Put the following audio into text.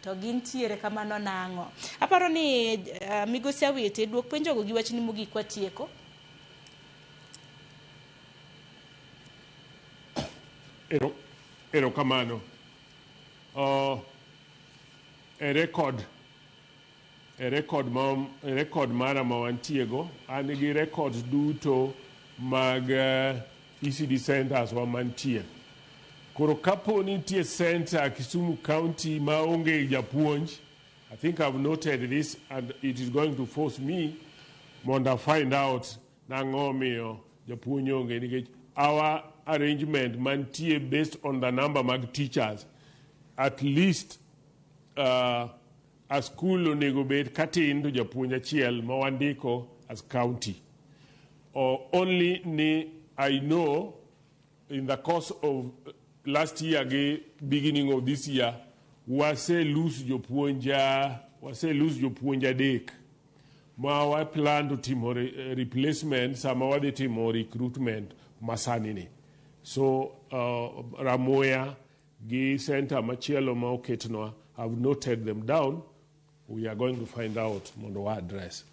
to gintiere kamano nang'o. Aparo ni migosi Awiti duok penjogo gi wachni mogik watieko. Erokamano. Rekod mara ma wantiego, an gi records duto mag ECD centers wa mantie. Koro kapo nitie center Kisumu County ma onge japuonj, I think I've noted this and it is going to force me to find out nang'o miyo japuonj onge, nikech our arrangement mantie based on the number mag teachers. At least a school onego bed katin to japuonj achiel ma wandiko as county. Or only ni I know in the course of last year, beginning of this year, wase lose jopuonja adek. Ma wa plan to timo replacement, sama wadhi timo recruitment masani ni. So Ramoya gi center machielo ma oketnwa, I've noted them down. We are going to find out mondo wa address.